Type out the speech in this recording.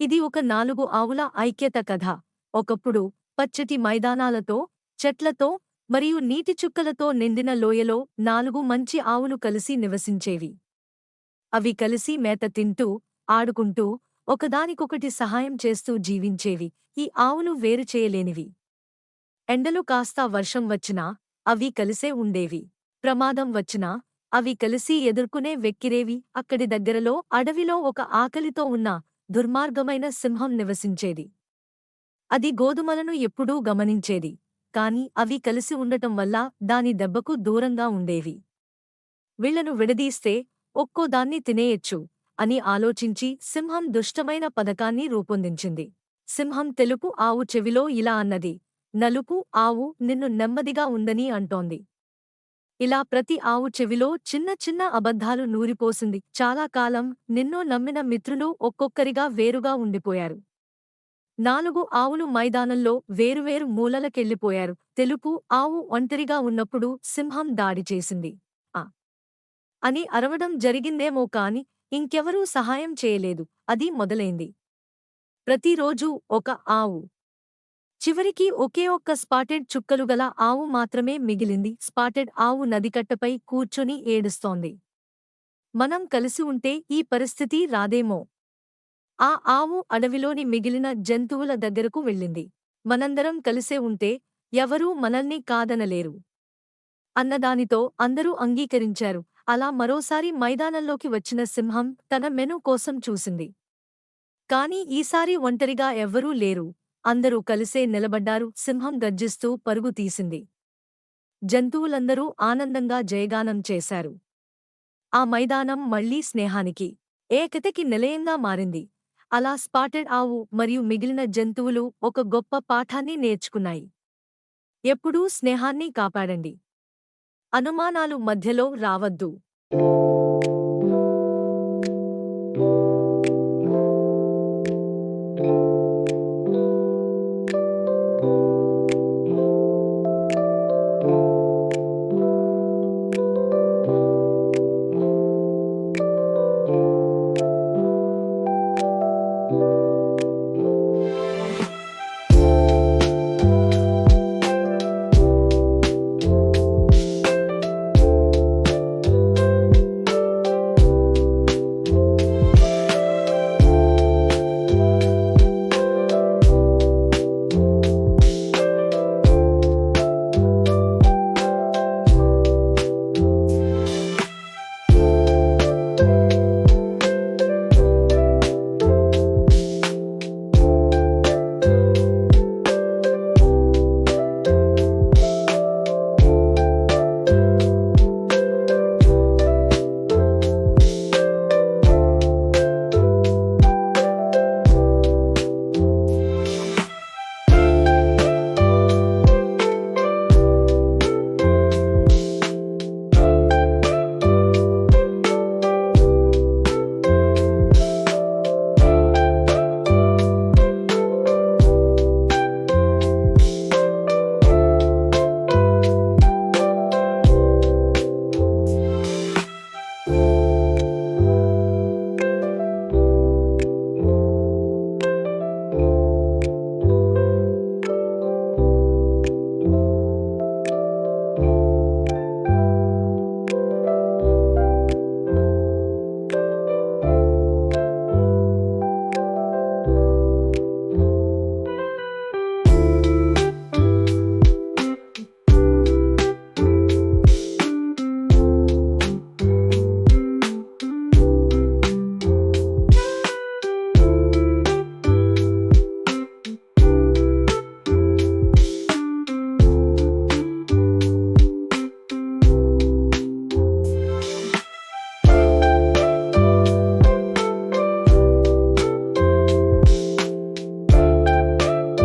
ఇది ఒక 4 ఆవుల ఐక్యత కథ. ఒకప్పుడు పచ్చటి మైదానాలతో, చెట్లతో మరియు నీటి చుక్కలతో నిండిన లోయలో 4 మంచి ఆవులు కలిసి నివసించేవి. అవి కలిసి మేత తింటూ, ఆడుకుంటూ, ఒకదానికొకటి సహాయం చేస్తూ జీవించేవి. ఈ ఆవులు వేరు చేయలేనివి. ఎండలు కాస్తా వర్షం వచ్చినా అవి కలిసే ఉండేవి. ప్రమాదం వచ్చినా అవి కలిసి ఎదుర్కొనే వెక్కిరేవి. అక్కడి దగ్గరలో అడవిలో ఒక ఆకలితో ఉన్న దుర్మార్గమైన సింహం నివసించేది. అది గోధుమలను ఎప్పుడూ గమనించేది. కాని అవి కలిసి ఉండటం వల్ల దాని దెబ్బకు దూరంగా ఉండేవి. వీళ్లను విడదీస్తే ఒక్కో దాన్ని తినేయొచ్చు అని ఆలోచించి సింహం దుష్టమైన పథకాన్ని రూపొందించింది. సింహం తెలుపు ఆవు చెవిలో ఇలా అన్నది, నలుపు ఆవు నిన్ను నెమ్మదిగా ఉందని అంటోంది. ఇలా ప్రతి ఆవు చెవిలో చిన్న చిన్న అబద్ధాలు నూరిపోసింది. చాలా కాలం నిన్నో నమ్మిన మిత్రులు ఒక్కొక్కరిగా వేరుగా ఉండిపోయారు. 4 ఆవులు మైదానంలో వేరువేరు మూలలకెళ్ళిపోయారు. తెలుపు ఆవు ఒంటరిగా ఉన్నప్పుడు సింహం దాడి చేసింది. ఆ అని అరవడం జరిగిందేమో కాని ఇంకెవరూ సహాయం చేయలేదు. అది మొదలైంది. ప్రతిరోజూ ఒక ఆవు. చివరికి ఒకే ఒక్క స్పాటెడ్ చుక్కలు గల ఆవు మాత్రమే మిగిలింది. స్పాటెడ్ ఆవు నదికట్టపై కూర్చొని ఏడుస్తోంది. మనం కలిసి ఉంటే ఈ పరిస్థితి రాదేమో. ఆ ఆవు అడవిలోని మిగిలిన జంతువుల దగ్గరకు వెళ్ళింది. మనందరం కలిసే ఉంటే ఎవరూ మనల్ని కాదనలేరు అన్నదానితో అందరూ అంగీకరించారు. అలా మరోసారి మైదానంలోకి వచ్చిన సింహం తన మెను కోసం చూసింది. కాని ఈసారి ఒంటరిగా ఎవ్వరూ లేరు. అందరూ కలిసే నిలబడ్డారు. సింహం గర్జిస్తూ పరుగు తీసింది. జంతువులందరూ ఆనందంగా జయగానం చేశారు. ఆ మైదానం మళ్లీ స్నేహానికి, ఏకతకి నిలయంగా మారింది. అలా స్పాటెడ్ ఆవు మరియు మిగిలిన జంతువులు ఒక గొప్ప పాఠాన్ని నేర్చుకున్నాయి. ఎప్పుడూ స్నేహాన్ని కాపాడండి. అనుమానాలు మధ్యలో రావద్దు.